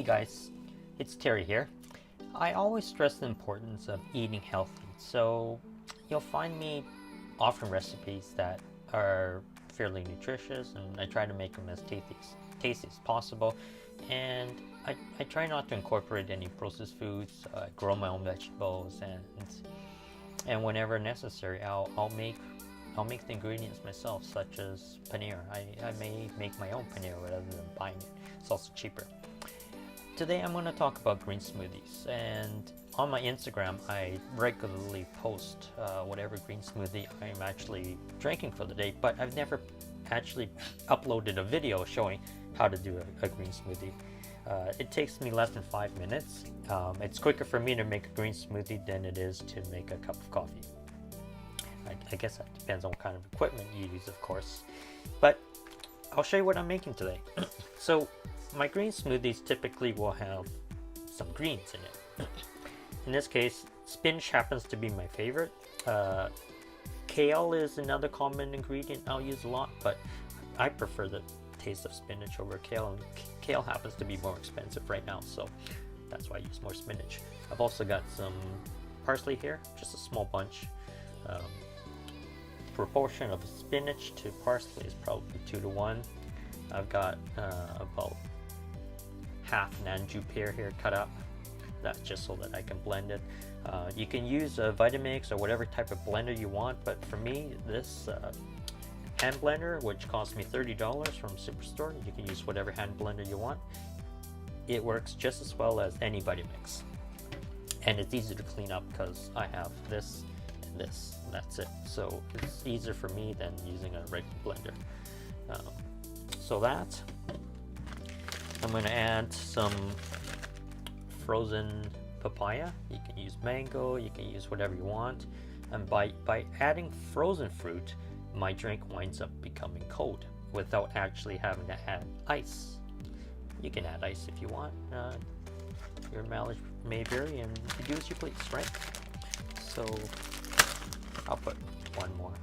Hey guys, it's Terry here. I always stress the importance of eating healthy, so you'll find me offering recipes that are fairly nutritious, and I try to make them as tasty as possible. And I try not to incorporate any processed foods. I grow my own vegetables, and whenever necessary, I'll make the ingredients myself, such as paneer. I may make my own paneer rather than buying it. It's also cheaper. Today I'm going to talk about green smoothies, and on my Instagram I regularly post whatever green smoothie I'm actually drinking for the day, but I've never actually uploaded a video showing how to do a green smoothie. It takes me less than 5 minutes. It's quicker for me to make a green smoothie than it is to make a cup of coffee. I guess that depends on what kind of equipment you use, of course, but I'll show you what I'm making today. So my green smoothies typically will have some greens in it. In this case, spinach happens to be my favorite. Kale is another common ingredient I'll use a lot, but I prefer the taste of spinach over kale, and kale happens to be more expensive right now, so that's why I use more spinach. I've also got some parsley here, just a small bunch. Proportion of spinach to parsley is probably 2 to 1. I've got about half an anjou pear here cut up. That's just so that I can blend it. You can use a Vitamix or whatever type of blender you want, but for me, this hand blender, which cost me $30 from Superstore, you can use whatever hand blender you want. It works just as well as any Vitamix, and it's easy to clean up because I have this and this, and that's it. So it's easier for me than using a regular blender. So that I'm going to add some frozen papaya. You can use mango, you can use whatever you want. And by adding frozen fruit, my drink winds up becoming cold without actually having to add ice. You can add ice if you want. Your mileage may vary, and you do as you please, right? So I'll put one more.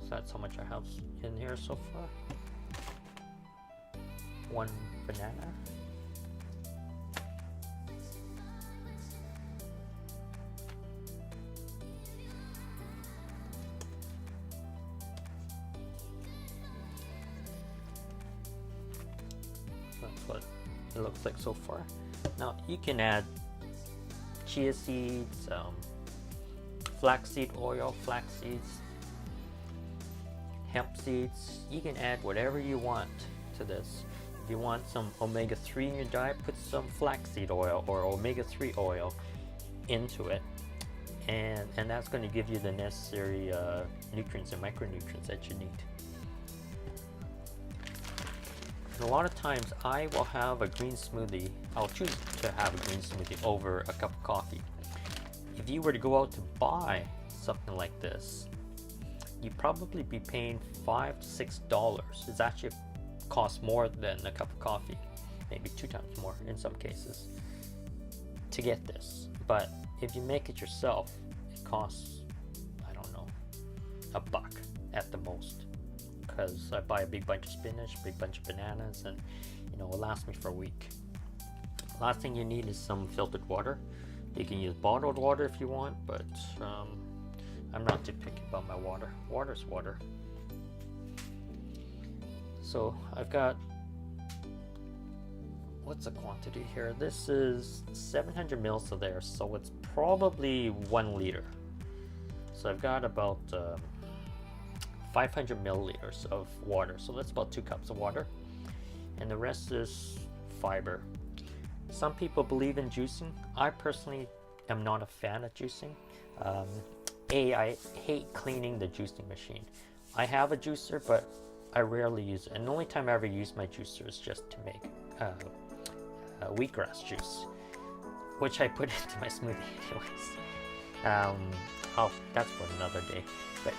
So that's how much I have in here so far. 1 banana. That's what it looks like so far. Now you can add chia seeds, flaxseed oil, flax seeds, hemp seeds. You can add whatever you want to this. If you want some omega-3 in your diet, put some flaxseed oil or omega-3 oil into it, and that's going to give you the necessary nutrients and micronutrients that you need. And a lot of times I will have a green smoothie. I'll choose to have a green smoothie over a cup of coffee. If you were to go out to buy something like this, you'd probably be paying $5 to $6. It's actually costs more than a cup of coffee, maybe 2 times more in some cases, to get this. But if you make it yourself, it costs, I don't know, $1 at the most, because I buy a big bunch of spinach, big bunch of bananas, and it'll last me for a week. Last thing you need is some filtered water. You can use bottled water if you want, but I'm not too picky about my water. Water's water. So I've got, what's the quantity here? This is 700 mils of there, so it's probably 1 liter. So I've got about 500 milliliters of water, so that's about 2 cups of water, and the rest is fiber. Some people believe in juicing. I personally am not a fan of juicing. I hate cleaning the juicing machine. I have a juicer, but I rarely use it, and the only time I ever use my juicer is just to make wheatgrass juice, which I put into my smoothie anyways. That's for another day. But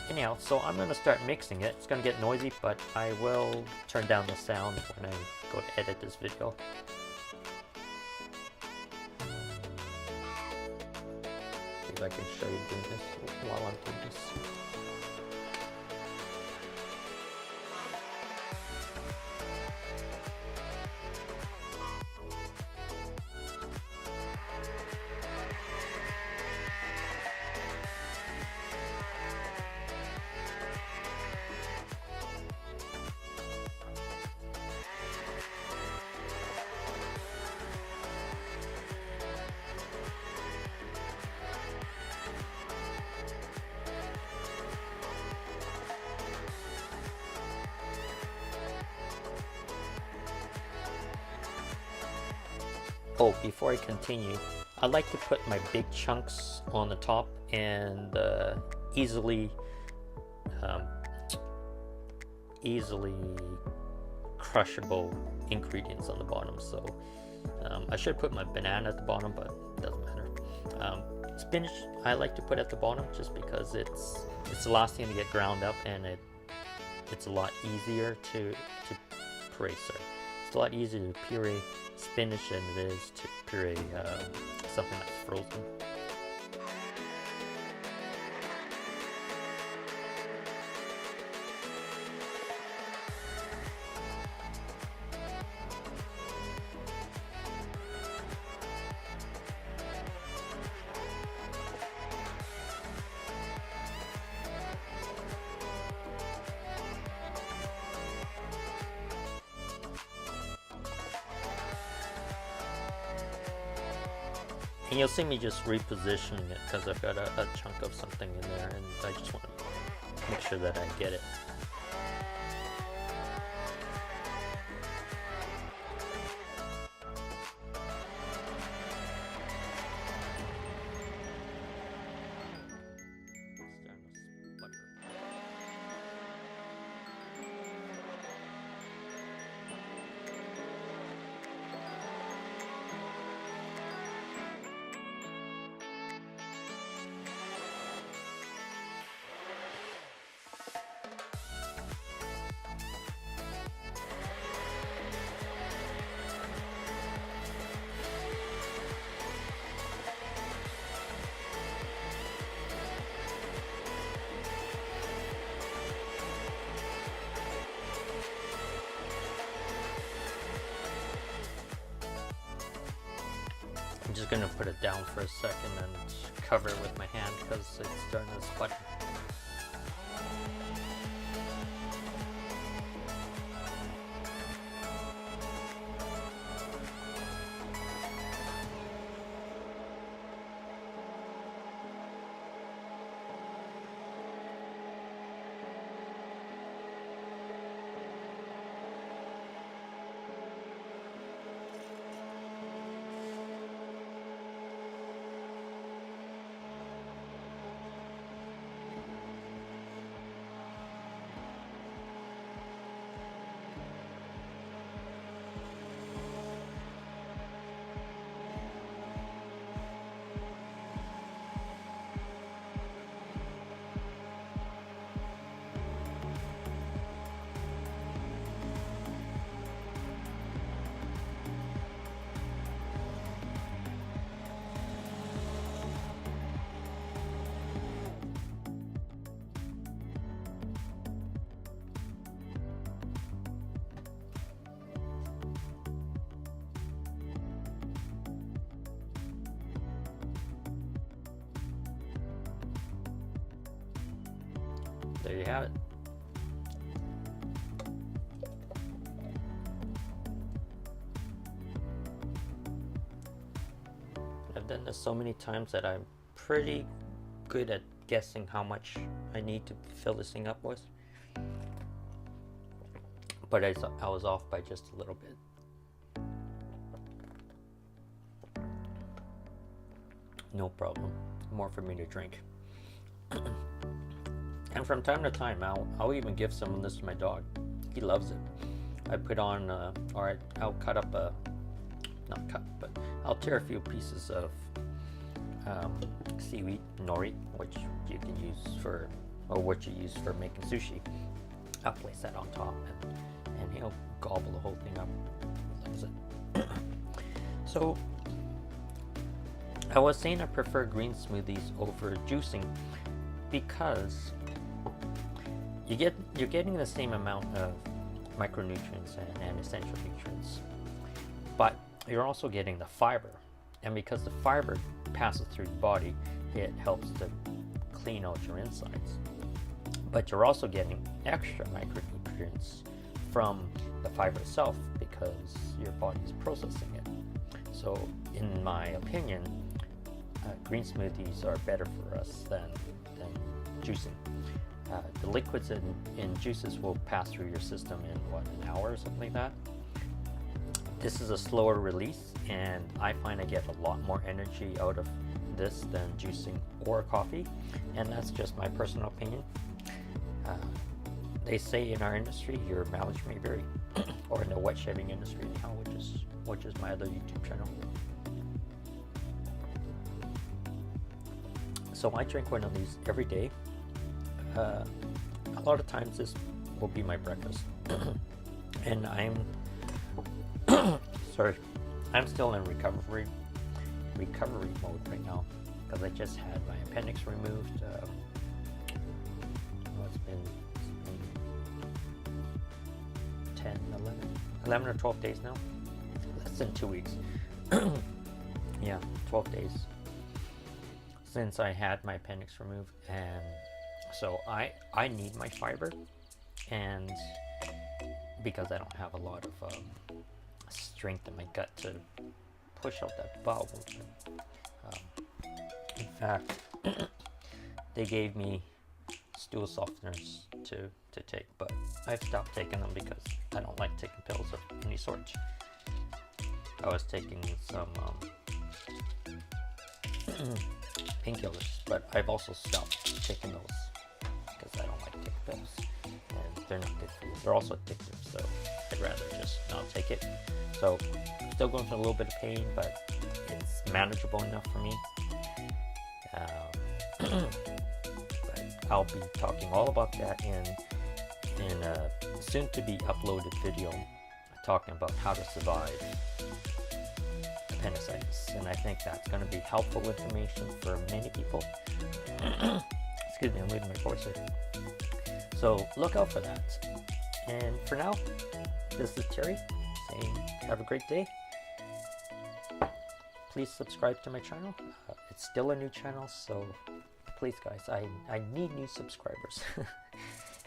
anyhow, so I'm going to start mixing it. It's going to get noisy, but I will turn down the sound when I go to edit this video. See if I can show you doing this while I'm doing this. Oh, before I continue, I like to put my big chunks on the top and easily crushable ingredients on the bottom. So I should put my banana at the bottom, but it doesn't matter. Spinach I like to put at the bottom just because it's the last thing to get ground up, and it's a lot easier to puree. Sorry, it's a lot easier to puree spinach than it is to puree something that's frozen. And you'll see me just repositioning it because I've got a chunk of something in there, and I just want to make sure that I get it. I'm just going to put it down for a second and cover it with my hand because it's starting to sputter. There you have it. I've done this so many times that I'm pretty good at guessing how much I need to fill this thing up with. But I was off by just a little bit. No problem. More for me to drink. And from time to time, I'll even give some of this to my dog. He loves it. I put on, or I'll cut up not cut, but I'll tear a few pieces of seaweed nori, which you can use for, or what you use for making sushi. I'll place that on top, and he'll gobble the whole thing up. He loves it. So, I was saying I prefer green smoothies over juicing because you're getting the same amount of micronutrients and essential nutrients, but you're also getting the fiber, and because the fiber passes through the body, it helps to clean out your insides. But you're also getting extra micronutrients from the fiber itself because your body's processing it. So in my opinion, green smoothies are better for us than juicing. The liquids in juices will pass through your system in an hour or something like that. This is a slower release, and I find I get a lot more energy out of this than juicing or coffee, and that's just my personal opinion. They say in our industry your mileage may vary, or in the wet shaving industry anyhow, which is my other YouTube channel. So I drink one of these every day. A lot of times this will be my breakfast, and I'm sorry, I'm still in recovery mode right now because I just had my appendix removed. It's been 10, 11 or 12 days now. Less than 2 weeks. Yeah, 12 days since I had my appendix removed, and so I need my fiber, and because I don't have a lot of strength in my gut to push out that bowel movement. In fact, they gave me stool softeners to take, but I've stopped taking them because I don't like taking pills of any sort. I was taking some painkillers, but I've also stopped taking those because I don't like taking pills, and they're not good for you. They're also addictive, so I'd rather just not take it. So I'm still going through a little bit of pain, but it's manageable enough for me. But I'll be talking all about that in a soon-to-be uploaded video, talking about how to survive appendicitis, and I think that's going to be helpful information for many people. Excuse me, I'm losing my voice here. So look out for that. And for now, this is Terry saying have a great day. Please subscribe to my channel. It's still a new channel, so please guys, I need new subscribers.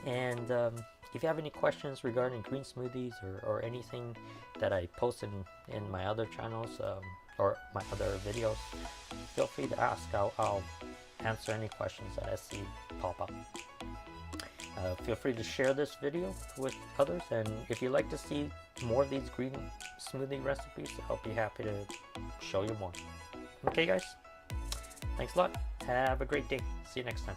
And if you have any questions regarding green smoothies or anything that I posted in my other channels or my other videos, feel free to ask. I'll answer any questions that I see pop up. Feel free to share this video with others, and if you'd like to see more of these green smoothie recipes, I'll be happy to show you more. Okay guys, thanks a lot. Have a great day. See you next time.